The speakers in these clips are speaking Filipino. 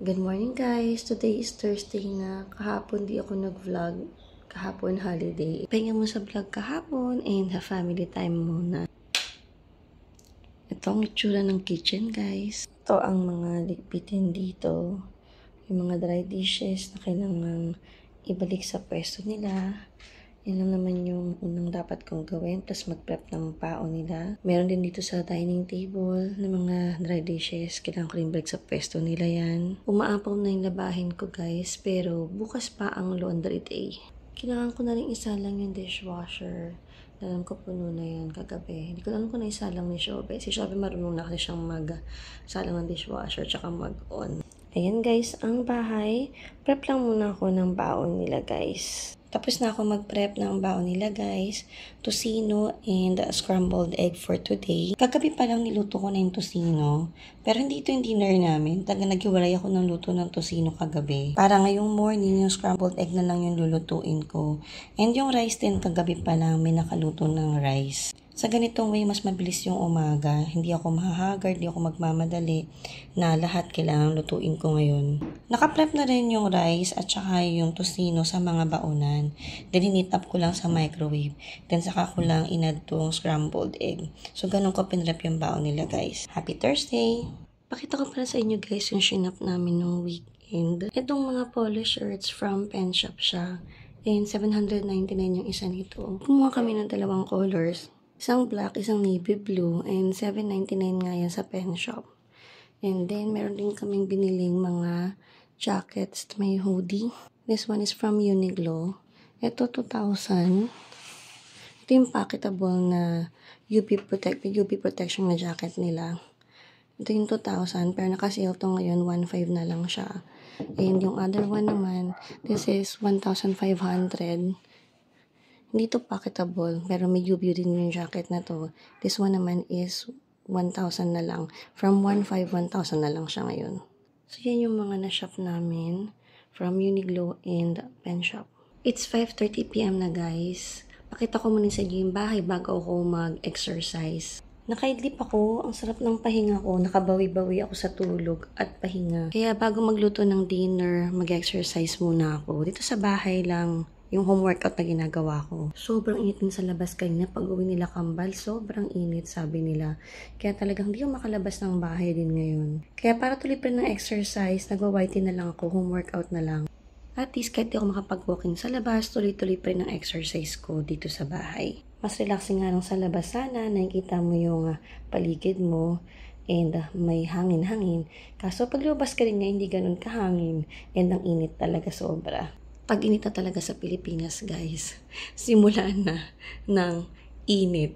Good morning guys! Today is Thursday na. Kahapon di ako nag-vlog. Kahapon holiday. Pahinga mo sa vlog kahapon and have family time muna. Ito ang itsura ng kitchen guys. Ito ang mga ligpitin dito. Yung mga dry dishes na kailangan ibalik sa pwesto nila. Yan lang naman yung unang dapat kong gawin. Plus mag-prep ng paon nila. Meron din dito sa dining table na mga dry dishes. Kailangan ko rin balik sa pwesto nila yan. Umaapaw na yung labahin ko guys. Pero bukas pa ang laundry day. Kailangan ko na rin isalang yung dishwasher. Alam ko puno na yan kagabi. Hindi ko alam kung naisalang ni Shobe. Si Shobe marunong na kasi siyang mag-salang ng dishwasher tsaka mag-on. Ayan guys, ang bahay. Prep lang muna ako ng baon nila guys. Tapos na ako mag-prep ng baon nila guys. Tocino and scrambled egg for today. Kagabi pa lang niluto ko na yung tocino. Pero hindi ito yung dinner namin. Naghiwalay ako ng luto ng tocino kagabi. Para ngayong morning, yung scrambled egg na lang yung lulutuin ko. And yung rice din kagabi pa lang may nakaluto ng rice. Sa ganitong way, mas mabilis yung umaga. Hindi ako mahahagard, hindi ako magmamadali na lahat kailangan lutuin ko ngayon. Nakaprep na rin yung rice at saka yung tocino sa mga baonan. Then, hinit up ko lang sa microwave. Then, saka ko lang inad tong scrambled egg. So, ganun ko pinrep yung baon nila, guys. Happy Thursday! Pakita ko pala sa inyo, guys, yung shinap namin nung weekend. Itong mga polo shirts from Pen Shop siya. And 799 yung isa nito. Kumuha kami ng dalawang colors. Isang black, isang navy blue, and 799 nga yan sa Pen Shop. And then, meron din kaming biniling mga jackets. May hoodie. This one is from Uniqlo. Ito, 2,000. Ito yung packetable na UV protection na jacket nila. Ito yung 2,000, pero naka-sale to ngayon, 1,500 na lang siya. And yung other one naman, this is 1,500. Hindi to packetable, pero may UV din yung jacket na to. This one naman is 1,000 na lang. From 1,500, 1,000 na lang siya ngayon. So, yan yung mga na-shop namin from Uniqlo and Pen Shop. It's 5:30 PM na guys. Pakita ko muna sa inyo yung bahay bago ako mag-exercise. Nakaidlip ako, ang sarap ng pahinga ko, nakabawi-bawi ako sa tulog at pahinga. Kaya bago magluto ng dinner, mag-exercise muna ako. Dito sa bahay lang, yung home workout na ginagawa ko. Sobrang init din sa labas kanina. Pag uwi nila kambal, sobrang init, sabi nila. Kaya talagang hindi ako makalabas ng bahay din ngayon. Kaya para tuloy pa ng exercise, nagwa-white na lang ako, home workout na lang. At least kahit di ako makapag-walking sa labas, tuloy-tuloy pa rin ang exercise ko dito sa bahay. Mas relaxing nga lang sa labas sana, nakikita mo yung paligid mo, and may hangin-hangin. Kaso pag lumabas ka rin nga, hindi ganun kahangin, and ang init talaga sobra. Pag-init na talaga sa Pilipinas, guys. Simula na ng init.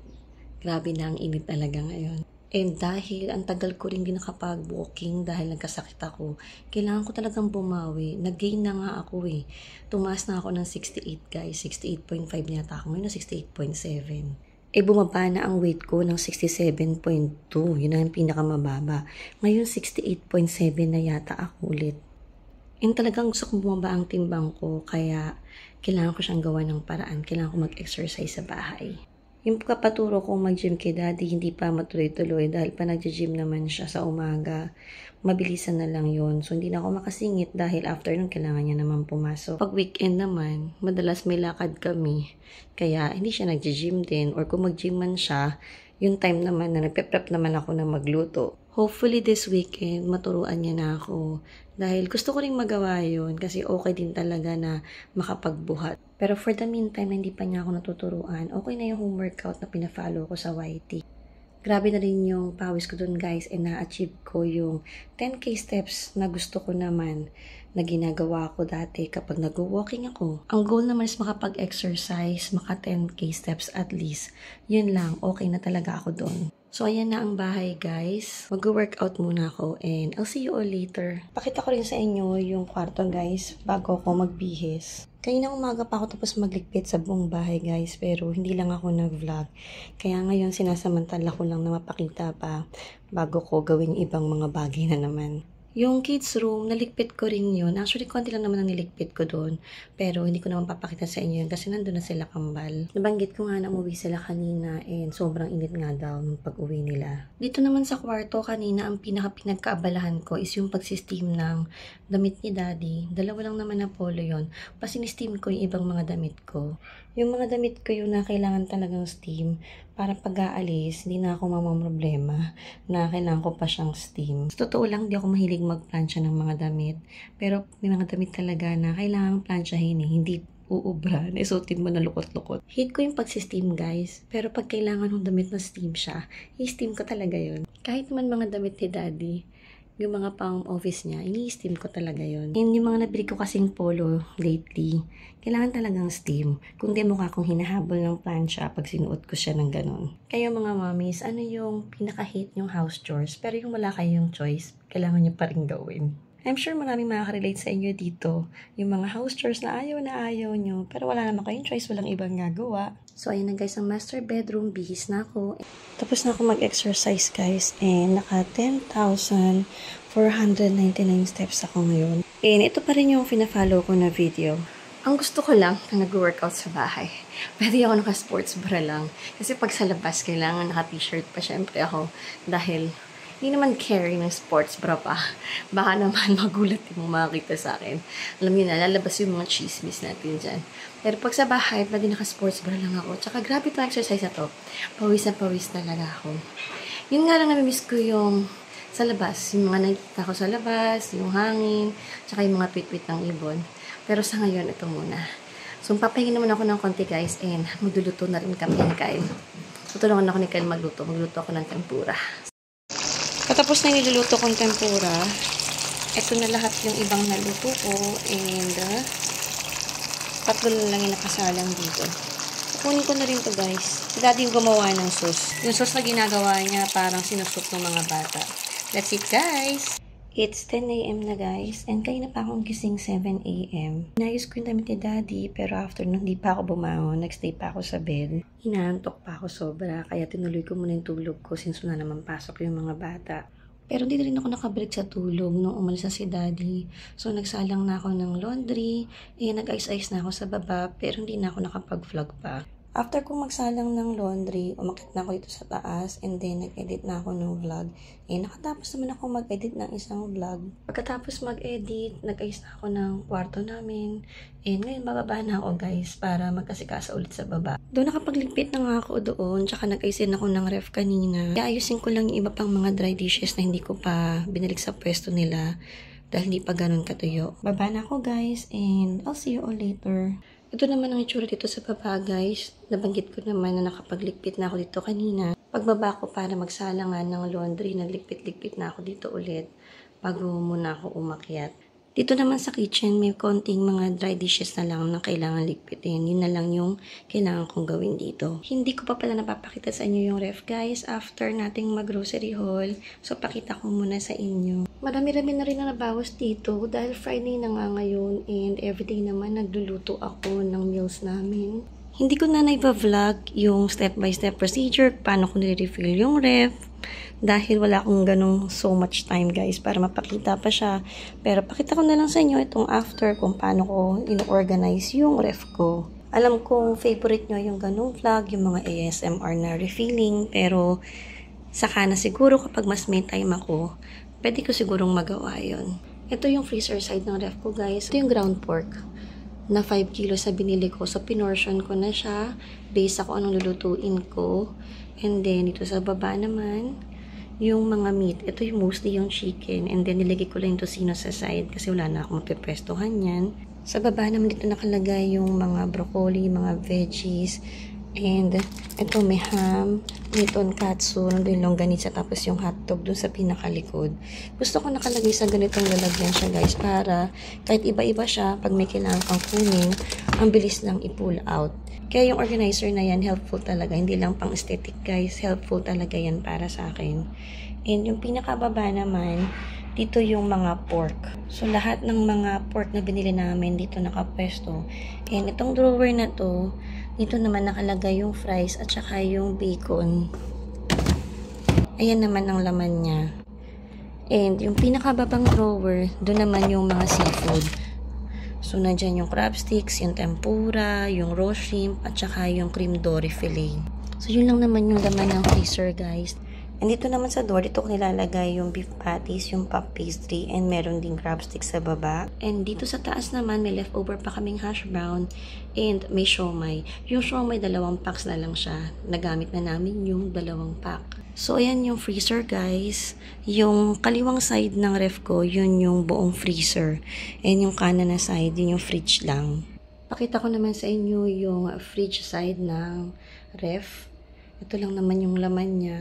Grabe na ang init talaga ngayon. And dahil ang tagal ko rin din nakapag-walking dahil nagkasakit ako, kailangan ko talagang bumawi. Nag-gain na nga ako eh. Tumaas na ako ng 68 guys. 68.5 yata ako. Ngayon na 68.7. Bumaba na ang weight ko ng 67.2. Yun ang pinakamababa. Ngayon 68.7 na yata ako ulit. And talagang gusto kong bumaba ang timbang ko, kaya kailangan ko siyang gawa ng paraan. Kailangan ko mag-exercise sa bahay. Yung kapaturo kong mag-gym kay daddy, hindi pa matuloy-tuloy dahil pa nag-gym naman siya sa umaga. Mabilisan na lang yon. So, hindi na ako makasingit dahil after nun, kailangan niya naman pumasok. Pag weekend naman, madalas may lakad kami. Kaya, hindi siya nag-gym din. Or kung mag-gym man siya, yung time naman na nagpe-prep naman ako na magluto. Hopefully this weekend, maturuan niya na ako. Dahil gusto ko rin magawa yun kasi okay din talaga na makapagbuhat. Pero for the meantime, hindi pa niya ako natuturuan. Okay na yung home workout na pina-follow ko sa YT. Grabe na rin yung pawis ko dun guys and na-achieve ko yung 10K steps na gusto ko naman na ginagawa ko dati kapag nag-walking ako. Ang goal naman is makapag-exercise, maka 10K steps at least. Yun lang, okay na talaga ako doon. So, ayan na ang bahay, guys. Mag-workout muna ako and I'll see you all later. Pakita ko rin sa inyo yung kwarto, guys, bago ako magbihis. Kaninang umaga pa ako tapos magligpit sa buong bahay, guys, pero hindi lang ako nag-vlog. Kaya ngayon, sinasamantala ko lang na mapakita pa bago ko gawin ibang mga bagay na naman. Yung kids room, naligpit ko rin yun. Actually, konti lang naman ang niligpit ko doon. Pero hindi ko naman papakita sa inyo yun kasi nandun na sila kambal. Nabanggit ko nga na umuwi sila kanina and sobrang init nga daw nung pag-uwi nila. Dito naman sa kwarto kanina, ang pinagkaabalahan ko is yung pagsisteam ng damit ni Daddy. Dalawa lang naman na polo yun. Pasinisteam ko yung ibang mga damit ko. Yung mga damit ko yung na kailangan talagang steam para pag-aalis, hindi na ako mamamroblema na kailangan ko pa siyang steam. Sa totoo lang, di ako mahilig magplansya ng mga damit. Pero may mga damit talaga na kailangan plansyahin hindi uubra, naisutin mo na lukot-lukot. Hate ko yung pagsisteam guys, pero pag kailangan ng damit na steam siya, i-steam ko talaga yun. Kahit man mga damit ni Daddy, yung mga pang office niya, ini-steam ko talaga yun. And yung mga nabili ko kasing polo lately, kailangan talagang steam. Kung di mukha akong hinahabol ng plancha pag sinuot ko siya ng ganun. Kayo mga mommies, ano yung pinaka-hate yung house chores? Pero yung wala kayong choice, kailangan nyo pa rin gawin. I'm sure maraming makaka-relate sa inyo dito. Yung mga house chores na ayaw nyo, pero wala naman kayong choice, walang ibang gagawa. So, ayun na guys, ang master bedroom, bihis na ako. Tapos na ako mag-exercise guys, and naka 10,499 steps ako ngayon. And ito pa rin yung fina-follow ko na video. Ang gusto ko lang na nag-workout sa bahay. Pwede ako naka-sports bra lang. Kasi pag sa labas, kailangan naka-t-shirt pa syempre ako. Dahil hindi naman carry ng sports bra pa. Baka naman magulat yung makakita sa akin. Alam niyo na, lalabas yung mga chismis natin dyan. Pero pag sa bahay, pwede naka-sports bra lang ako. Tsaka grabe itong exercise na to. Pawis na pawis talaga ako. Yun nga lang namimiss ko yung sa labas. Yung mga nakikita ko sa labas, yung hangin, tsaka yung mga tweet-tweet ng ibon. Pero sa ngayon, ito muna. So, papahingin naman ako ng konti guys and magluluto na rin kami ni Kyle. Tutulungan ako ni Kyle magluto. Magluto ako ng tempura. Patapos na yung niluluto kong tempura, ito na lahat yung ibang naluto ko and tatlo na lang yung nakasalang dito. Kunin ko na rin to guys. Si Daddy yung gumawa ng sauce. Yung sauce na ginagawa niya parang sinusot ng mga bata. That's it guys! It's 10 a.m. na guys and kanina pa akong gising 7 a.m. Inayos ko yung damit ni Daddy pero after nun di pa ako bumangon. Nagstay pa ako sa bed. Inaantok pa ako sobra kaya tinuloy ko muna yung tulog ko since na naman pasok yung mga bata. Pero hindi rin ako nakabalik sa tulog nung umalis na si Daddy. So nagsalang na ako ng laundry. Nag-ice-ice na ako sa baba pero hindi na ako nakapag-vlog pa. After kong magsalang ng laundry, umakyat na ako dito sa taas and then nag-edit na ako ng vlog. Nakatapos naman ako mag-edit ng isang vlog. Pagkatapos mag-edit, nag-ayos na ako ng kwarto namin. Ngayon bababa na ako guys para magkasikasa ulit sa baba. Doon nakapagligpit na nga ako doon, tsaka nag-ayusin ako ng ref kanina. Ayusin ko lang yung iba pang mga dry dishes na hindi ko pa binalik sa pwesto nila dahil hindi pa ganun katuyo. Baba na ako guys and I'll see you all later. Ito naman ang itsura dito sa baba guys. Nabanggit ko naman na nakapagligpit na ako dito kanina. Pagbaba ko para magsalangan ng laundry, nagligpit-ligpit na ako dito ulit bago muna ako umakyat. Dito naman sa kitchen, may konting mga dry dishes na lang na kailangan ligpitin. Yun na lang yung kailangan kong gawin dito. Hindi ko pa pala napapakita sa inyo yung ref guys after nating mag-grocery haul. So, pakita ko muna sa inyo. Marami-rami na rin na nabawas dito dahil Friday na nga ngayon and everyday naman nagluluto ako ng meals namin. Hindi ko na naiba-vlog yung step-by-step procedure, paano ko nire-refill yung ref, dahil wala akong ganong so much time guys para mapakita pa siya. Pero pakita ko na lang sa inyo itong after kung paano ko in-organize yung ref ko. Alam ko favorite nyo yung ganong vlog, yung mga ASMR na refilling, pero saka na siguro kapag mas may time ako, pwede ko sigurong magawa yun. Ito yung freezer side ng ref ko guys. Ito yung ground pork na 5 kilos sa binili ko. So, pinortion ko na siya based ako anong lulutuin ko. And then, dito sa baba naman, yung mga meat. Ito yung mostly yung chicken. And then, nilagay ko lang yung tocino sa side kasi wala na akong mapipwestuhan yan. Sa baba naman dito nakalagay yung mga broccoli, mga veggies. And, ito may ham, may tonkatsu, nandun yung longganisa, tapos yung hotdog dun sa pinakalikod. Gusto ko nakalagay sa ganitong lalagyan siya guys para kahit iba-iba siya, pag may kailangan kang kunin, ang bilis lang i-pull out. Kaya yung organizer na yan, helpful talaga. Hindi lang pang aesthetic guys, helpful talaga yan para sa akin. And yung pinakababa naman, dito yung mga pork. So, lahat ng mga pork na binili namin dito nakapwesto. And itong drawer na to, dito naman nakalagay yung fries at saka yung bacon. Ayan naman ang laman niya. And yung pinakababang drawer, doon naman yung mga seafood. So, nandyan yung crab sticks, yung tempura, yung raw shrimp, at saka yung cream dory fillet. So, yun lang naman yung laman ng freezer, guys. And dito naman sa door, dito ko nilalagay yung beef patties, yung puff pastry, and meron ding crab sticks sa baba. And dito sa taas naman, may leftover pa kaming hash brown, and may siomai. Yung siomai, 2 packs na lang siya. Nagamit na namin yung 2 pack. So, ayan yung freezer, guys. Yung kaliwang side ng ref ko, yun yung buong freezer. And yung kanan na side, yun yung fridge lang. Pakita ko naman sa inyo yung fridge side ng ref. Ito lang naman yung laman niya.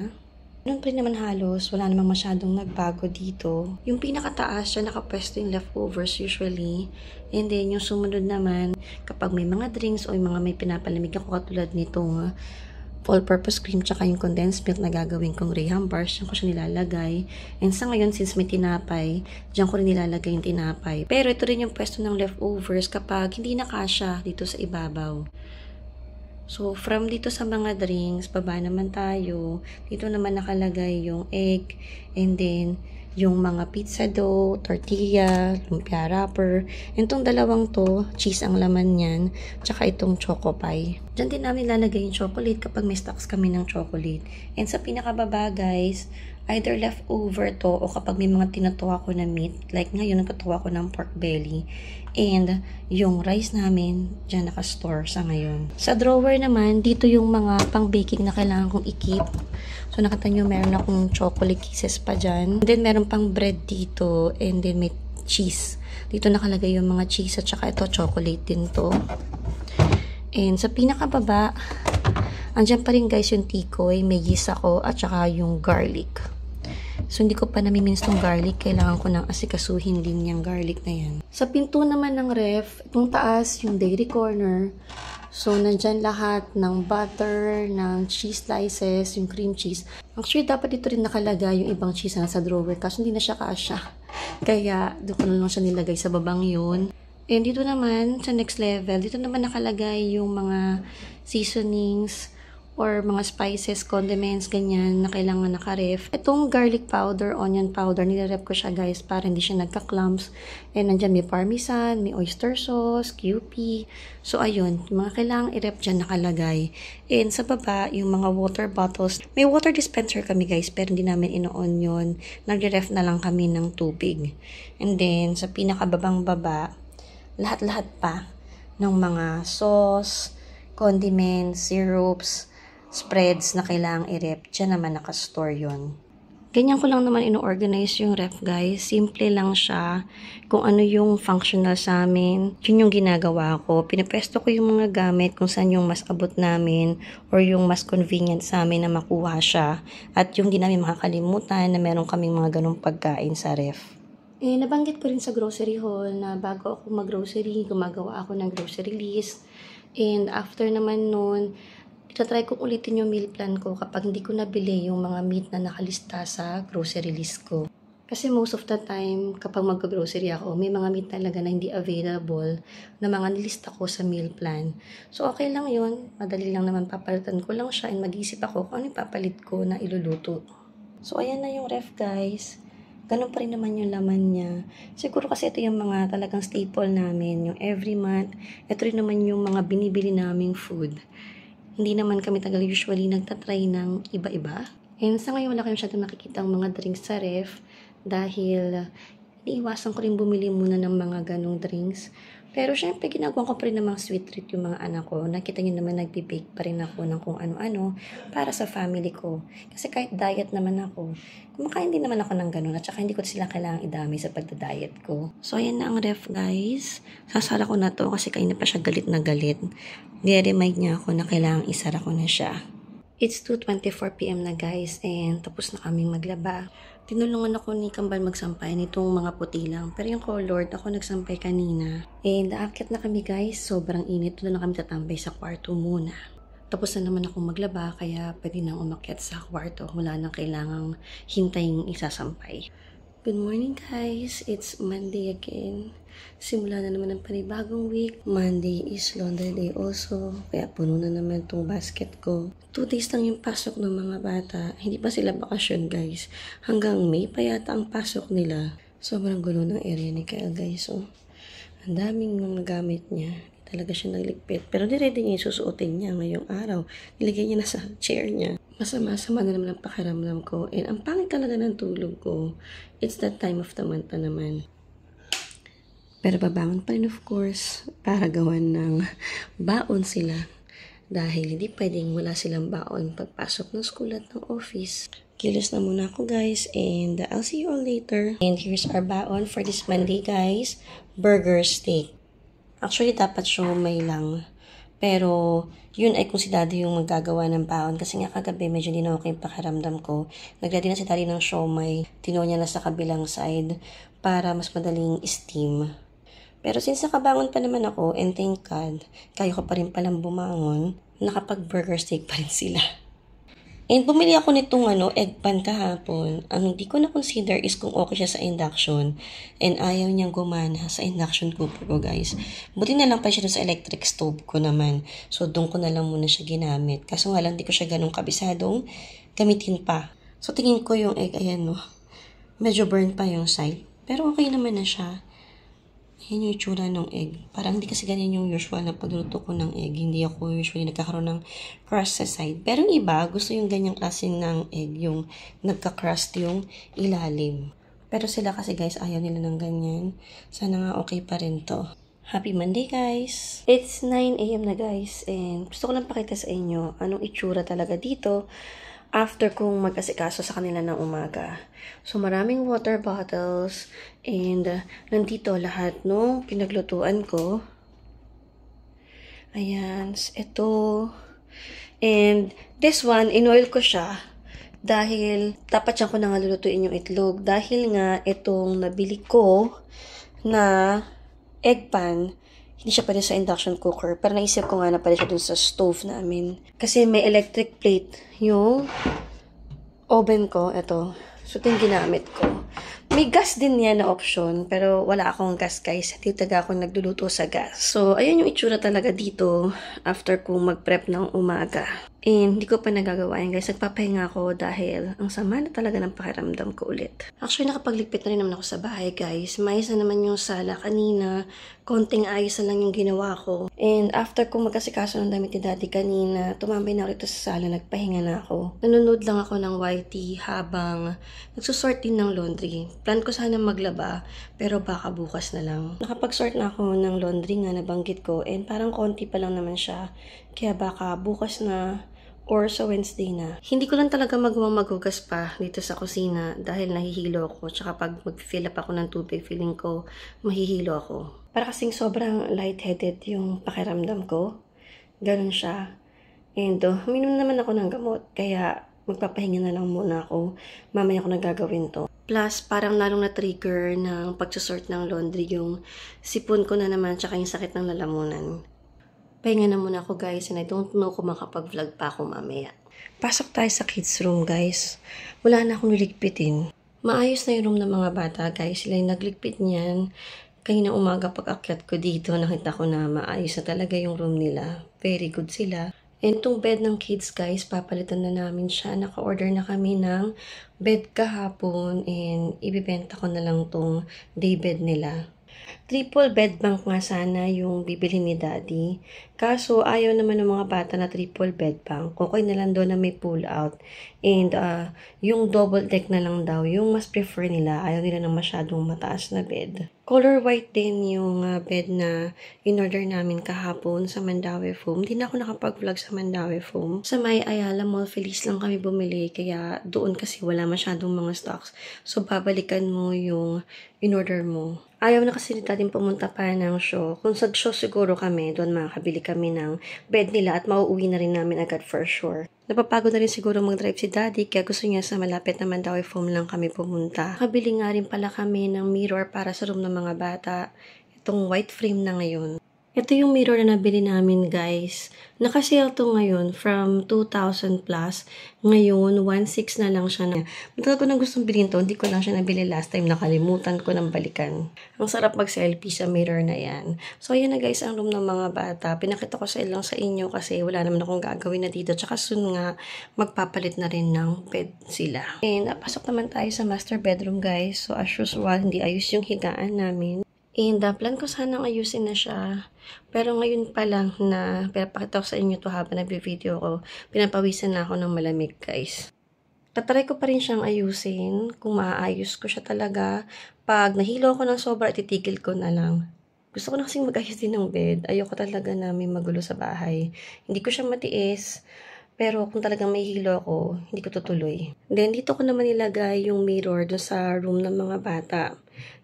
Noon pa rin naman halos, wala namang masyadong nagbago dito. Yung pinakataas siya, nakapwesto yung leftovers usually. And then, yung sumunod naman, kapag may mga drinks o yung mga may pinapalamig ako katulad nitong all-purpose cream tsaka yung condensed milk na gagawin kong Graham bars, dyan ko siya nilalagay. And sa ngayon, since may tinapay, dyan ko rin nilalagay yung tinapay. Pero ito rin yung pwesto ng leftovers kapag hindi nakasya dito sa ibabaw. So, from dito sa mga drinks, baba naman tayo. Dito naman nakalagay yung egg, and then yung mga pizza dough, tortilla, lumpia wrapper. And itong dalawang to, cheese ang laman niyan, tsaka itong choco pie. Diyan din namin lalagay yung chocolate kapag may stocks kami ng chocolate. And sa pinakababa, guys, either leftover to o kapag may mga tinatuwa ko na meat, like ngayon nagkatuwa ko ng pork belly, and yung rice namin dyan nakastore sa ngayon. Sa drawer naman, dito yung mga pang baking na kailangan kong i-keep. So nakita nyo, meron akong chocolate kisses pa dyan. And then meron pang bread dito, and then may cheese. Dito nakalagay yung mga cheese at saka ito chocolate din to. And sa pinakababa, andyan pa rin guys yung tikoy, may yeast ako at saka yung garlic. So, hindi ko pa namimins tong garlic. Kailangan ko nang asikasuhin din yung garlic na yan. Sa pinto naman ng ref, itong taas, yung dairy corner. So, nandyan lahat ng butter, ng cheese slices, yung cream cheese. Actually, dapat dito rin nakalagay yung ibang cheese na sa drawer kasi hindi na siya kasya. Kaya, doon ko na lang siya nilagay sa babang yun. And dito naman, sa next level, dito naman nakalagay yung mga seasonings, or mga spices, condiments, ganyan, na kailangan naka-ref. Itong garlic powder, onion powder, nire-ref ko siya guys para hindi siya nagka-clumps. And nandyan may parmesan, may oyster sauce, QP. So ayun, yung mga kailangang i-ref dyan nakalagay. And sa baba, yung mga water bottles. May water dispenser kami guys, pero hindi namin ino-on yun. Nagre-ref na lang kami ng tubig. And then, sa pinakababang baba, lahat-lahat pa ng mga sauce, condiments, syrups, spreads na kailangang i-ref, dyan naman nakastore yun. Ganyan ko lang naman ino-organize yung ref guys. Simple lang siya. Kung ano yung functional sa amin, yun yung ginagawa ko. Pinapesto ko yung mga gamit kung saan yung mas abot namin or yung mas convenient sa amin na makuha siya. At yung di namin makakalimutan na meron kaming mga ganong pagkain sa ref. Nabanggit ko rin sa grocery haul na bago ako mag-grocery, gumagawa ako ng grocery list. And after naman nun, itatry ko ulitin yung meal plan ko kapag hindi ko nabili yung mga meat na nakalista sa grocery list ko. Kasi most of the time, kapag mag-grocery ako, may mga meat talaga na hindi available na mga nilista ko sa meal plan. So, okay lang yun. Madali lang naman, papalitan ko lang siya and mag-isip ako kung ano yung papalit ko na iluluto. So, ayan na yung ref, guys. Ganun pa rin naman yung laman niya. Siguro kasi ito yung mga talagang staple namin, yung every month. Ito rin naman yung mga binibili naming food. Hindi naman kami tagal usually nagtatry ng iba-iba. And sa ngayon wala kayo masyadong nakikita ang mga drinks sa ref dahil iniiwasan ko rin bumili muna ng mga ganong drinks. Pero syempre ginagawa ko pa rin ng mga sweet treat yung mga anak ko. Nakita niyo naman nagbe-bake pa rin ako ng kung ano-ano para sa family ko. Kasi kahit diet naman ako, kumakain din naman ako ng ganon at saka hindi ko sila kailangang idamay sa pagda-diet ko. So ayan na ang ref guys. Sasara ko na to kasi kaina pa siya galit na galit. Nire-remind niya ako na kailangang isara ko na siya. It's 2:24 PM na guys and tapos na kaming maglaba. Tinulungan ako ni Kambal magsampay nitong mga puti lang. Pero yung colored, ako nagsampay kanina. And aakyat na kami guys. Sobrang init. Doon na kami tatambay sa kwarto muna. Tapos na naman akong maglaba kaya pwede nang umakyat sa kwarto. Wala nang kailangang hintayin isasampay. Good morning guys. It's Monday again. Simula na naman ang panibagong week. Monday is laundry day also. Kaya puno na naman tong basket ko. 2 days lang yung pasok ng mga bata. Hindi pa sila bakasyon guys. Hanggang May pa yata ang pasok nila. Sobrang gulo ng area ni Kyle guys. So, ang daming mga gamit niya. Talaga siya nagligpit. Pero niready niya yung susuotin niya ngayong araw. Nilagay niya na sa chair niya. Masama-sama na naman ang pakiramdam ko. And ang pangit talaga ng tulog ko. It's that time of the month pa naman. Pero babangon pa rin of course para gawan ng baon sila. Dahil hindi pwedeng wala silang baon pagpasok ng school at ng office. Kilos na muna ako guys and I'll see you all later. And here's our baon for this Monday guys. Burger steak. Actually dapat siomay lang. Pero yun ay kung si daddy yung magagawa ng baon. Kasi nga kagabi medyo di na okay yung pakiramdam ko. Nag-ready na si daddy ng siomay. Tinaw niya na sa kabilang side para mas madaling steam. Pero since nakabangon pa naman ako, and thank God, kaya ko pa rin palang bumangon, nakapag-burger steak pa rin sila. And bumili ako nitong egg pan kahapon. Ang hindi ko na-consider is kung okay siya sa induction. And ayaw niyang gumana sa induction cooker ko guys. Buti na lang pa siya sa electric stove ko naman. So doon ko na lang muna siya ginamit. Kaso nga lang di ko siya ganun kabisadong gamitin pa. So tingin ko yung egg, ayan no. Medyo burn pa yung side. Pero okay naman na siya. Yan yung itsura ng egg. Parang hindi kasi ganyan yung usual na pagluluto ko ng egg. Hindi ako usually nagkakaroon ng crust sa side. Pero yung iba, gusto yung ganyang klase ng egg. Yung nagka-crust yung ilalim. Pero sila kasi guys, ayaw nila ng ganyan. Sana nga okay pa rin to. Happy Monday guys! It's 9 AM na guys. And gusto ko lang pakita sa inyo anong itsura talaga dito after kong mag-asikaso sa kanila ng umaga. So, maraming water bottles and nandito lahat nung pinaglutuan ko. Ayan, ito. And this one, inoil ko siya dahil dapat siya ko na nga lulutuin yung itlog. Dahil nga itong nabili ko na egg pan, hindi siya pwede sa induction cooker. Pero naisip ko nga na pwede siya dun sa stove namin. Kasi may electric plate yung oven ko. Ito. So, ito yung ginamit ko. May gas din yan na option. Pero wala akong gas guys. Hindi taga ako nagluluto sa gas. So, ayan yung itsura talaga dito after kong mag-prep ng umaga. And hindi ko pa nagagawa yan guys. Nagpapahinga ako dahil ang sama na talaga ng pakiramdam ko ulit. Actually, nakapagligpit na rin naman ako sa bahay guys. Maayos na naman yung sala kanina. Konting ayos na lang yung ginawa ko. And after kong magkasikaso ng damit ni daddy kanina, tumambay na ako rito sa sala. Nagpahinga na ako. Nanonood lang ako ng YT habang nagsusort din ng laundry. Plan ko sana maglaba, pero baka bukas na lang. Nakapag-sort na ako ng laundry nga nabanggit ko. And parang konti pa lang naman siya. Kaya baka bukas na or sa Wednesday na. Hindi ko lang talaga maghugas pa dito sa kusina dahil nahihilo ako. Tsaka pag mag-fill up ako ng tubig, feeling ko mahihilo ako. Para kasing sobrang lightheaded yung pakiramdam ko. Ganun siya. And minum naman ako ng gamot. Kaya magpapahinga na lang muna ako. Mamaya ko nagagawin to. Plus, parang lalong na-trigger ng pagsusort ng laundry yung sipon ko na naman tsaka yung sakit ng lalamunan. Pahinga na muna ako guys and I don't know kung makapag-vlog pa ako mamaya. Pasok tayo sa kids room guys. Wala na akong niligpitin. Maayos na yung room ng mga bata guys. Sila yung nagligpit niyan. Kanina umaga pag-akyat ko dito, nakita ko na maayos na talaga yung room nila. Very good sila. And itong bed ng kids guys, papalitan na namin siya. Naka-order na kami ng bed kahapon and ibibenta ko na lang tong day bed nila. Triple bed bank nga sana yung bibili ni daddy. Kaso ayaw naman ng mga bata na triple bed bank. Okay na lang doon na may pull out. And yung double deck na lang daw, yung mas prefer nila. Ayaw nila ng masyadong mataas na bed. Color white din yung bed na in-order namin kahapon sa Mandawi Foam. Hindi na ako nakapag-vlog sa Mandawi Foam. Sa May Ayala Mall, Feliz lang kami bumili. Kaya doon kasi wala masyadong mga stocks. So babalikan mo yung in-order mo. Ayaw na kasi nila din pumunta pa ng show. Kung sa show siguro kami, doon makakabili kami ng bed nila at mauuwi na rin namin agad for sure. Napapagod na rin siguro mag-drive si daddy kaya gusto niya sa malapit na Mandawi Foam lang kami pumunta. Nakabili nga rin pala kami ng mirror para sa room ng mga bata. Itong white frame na ngayon. Ito yung mirror na nabili namin, guys. Naka-sale to ngayon from 2,000 plus. Ngayon, 1,600 na lang siya. Matagal ko nang gustong bilhin to. Hindi ko lang siya nabili last time. Nakalimutan ko ng balikan. Ang sarap mag-selfie sa mirror na yan. So, ayan na guys, ang room ng mga bata. Pinakita ko lang sa inyo kasi wala naman akong gagawin na dito. Tsaka soon nga, magpapalit na rin ng bed sila. And, napasok naman tayo sa master bedroom, guys. So, as usual, hindi ayos yung higaan namin. And plan ko sanang ayusin na siya. Pero ngayon pa lang na pinapakita ko sa inyo to habang nagbe-video ko, pinapawisan na ako ng malamig, guys. Tatry ko pa rin siyang ayusin kung maaayos ko siya talaga. Pag nahilo ako ng sobra, titigil ko na lang. Gusto ko na kasing mag-ayos din ng bed. Ayoko talaga na may magulo sa bahay. Hindi ko siya matiis. Pero kung talagang may hilo ako, hindi ko tutuloy. Then, dito ko naman nilagay yung mirror dun sa room ng mga bata.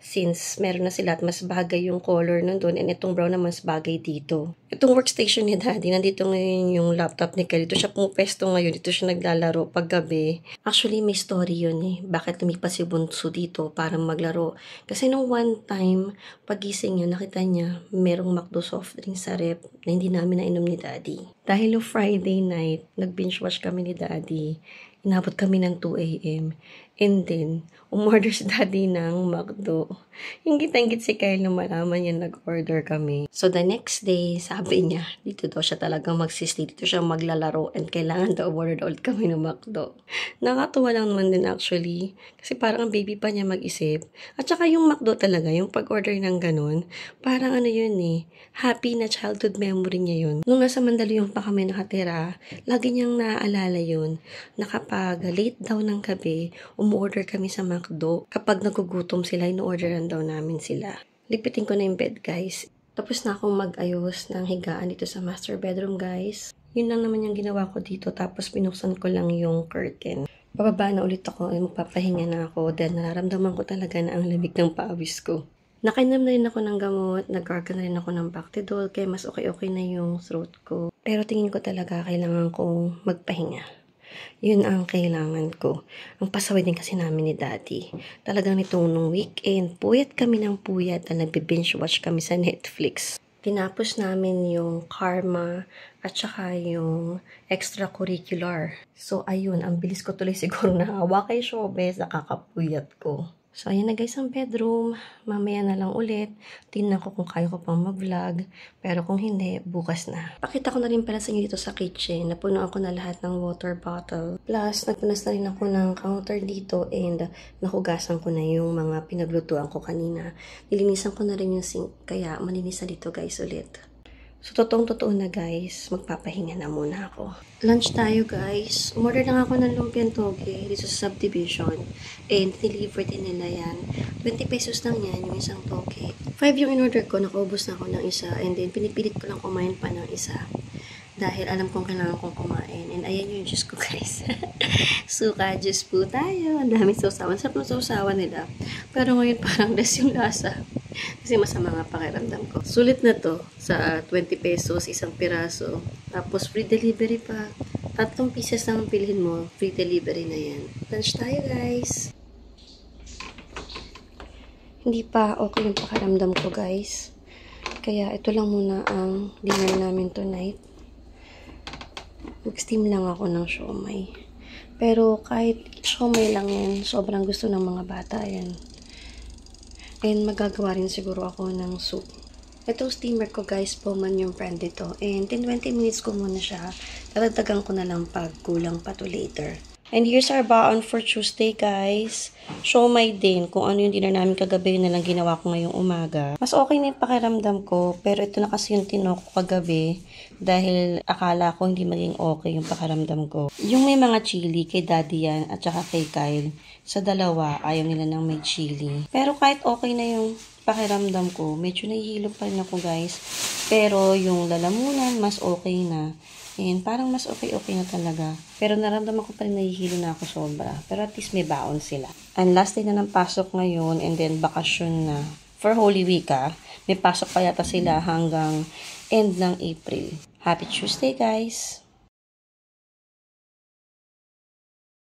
Since meron na sila at mas bagay yung color nandun and itong brown na mas bagay dito. Itong workstation ni Daddy, nandito ngayon yung laptop ni Kyle. Dito siya pumesto ngayon, dito siya naglalaro pag gabi. Actually, may story yun eh. Bakit lumipas si Bunso dito para maglaro? Kasi nung one time, pagising niya, nakita niya, merong McDo soft drink sa rep na hindi namin nainom ni Daddy. Dahil yung Friday night, nag-binge watch kami ni Daddy. Inabot kami ng 2 a.m. And then, umorder si Daddy ng McDo. Hingit-hingit si Kyle na malaman niya nag-order kami. So, the next day, sabi niya, dito daw siya talagang magsistay. Dito siya maglalaro and kailangan daw order ulit kami ng McDo. Nakatuwa lang naman din actually. Kasi parang ang baby pa niya mag-isip. At saka yung McDo talaga, yung pag-order ng ganun, parang ano yun eh, happy na childhood memory niya yun. Nung nasa Mandaluyong pa kami nakatira, lagi niyang naaalala yun na kapag late daw ng gabi, umorder kami sa McDo. Kapag nagugutom sila, ino-orderan daw namin sila. Lipitin ko na yung bed, guys. Tapos na akong mag-ayos ng higaan dito sa master bedroom, guys. Yun lang naman yung ginawa ko dito. Tapos binuksan ko lang yung curtain. Bababa na ulit ako, magpapahinga na ako. Then nararamdaman ko talaga na ang lamig ng pawis ko. Nakainom na rin ako ng gamot, nag-gargle na rin ako ng Bactidol, kaya mas okay-okay na yung throat ko. Pero tingin ko talaga kailangan kong magpahinga. Yun ang kailangan ko. Ang pasaway din kasi namin ni Daddy. Talagang nitong nung weekend, puyat kami ng puyat na nagbe-binge watch kami sa Netflix. Tinapos namin yung Karma at saka yung extracurricular. So, ayun, ang bilis ko tuloy siguro nakawa kay Showbiz, nakakapuyat ko. So, ayan na guys ang bedroom. Mamaya na lang ulit. Tingnan ko kung kaya ko pang mag-vlog. Pero kung hindi, bukas na. Pakita ko na rin pala sa inyo dito sa kitchen. Napuno ako na lahat ng water bottle. Plus, nagpunas na rin ako ng counter dito and nahugasan ko na yung mga pinaglutuan ko kanina. Nilinisan ko na rin yung sink. Kaya malinis na dito guys ulit. So, totoong-totoo na guys, magpapahinga na muna ako. Lunch tayo guys. Umorder lang ako ng lumpiang toge dito sa subdivision. And deliver din nila yan. 20 pesos lang yan yung isang toge. 5 yung in-order ko, nakaubos na ako ng isa. And then, pinipilit ko lang kumain pa ng isa. Dahil alam kong kailangan kong kumain. And ayan yung juice ko guys. Suka juice po tayo. Ang daming sausawan. Sarap ng sausawan nila. Pero ngayon parang less yung lasa. Kasi masama nga pakiramdam ko. Sulit na to sa 20 pesos, isang piraso. Tapos free delivery pa. 3 pieces lang ang pilhin mo. Free delivery na yan. Lunch tayo guys. Hindi pa okay yung pakiramdam ko guys. Kaya ito lang muna ang dinner namin tonight. Mag-steam lang ako ng siomay. Pero kahit siomay lang yan, sobrang gusto ng mga bata yan. And magagawa rin siguro ako ng soup. Itong steamer ko guys, Bowman yung brand dito. And 10-20 minutes ko muna siya. Tatagdagan ko na lang pag kulang pa to later. And here's our baon for Tuesday guys. Siomay din. Kung ano yung dinner namin kagabi, yun na lang ginawa ko ngayong umaga. Mas okay na yung pakiramdam ko. Pero ito na kasi yung tinok ko kagabi. Dahil akala ko hindi maging okay yung pakiramdam ko. Yung may mga chili, kay Daddy yan at saka kay Kyle. Sa dalawa, ayaw nila ng may chili. Pero kahit okay na yung pakiramdam ko, medyo nahihilo pa rin ako guys. Pero yung lalamunan, mas okay na. And parang mas okay-okay na talaga. Pero naramdaman ko pa rin nahihilo na ako sobra. Pero at least may baon sila. And last day na ng pasok ngayon and then bakasyon na. For Holy Week may pasok pa yata sila hanggang end ng April. Happy Tuesday guys!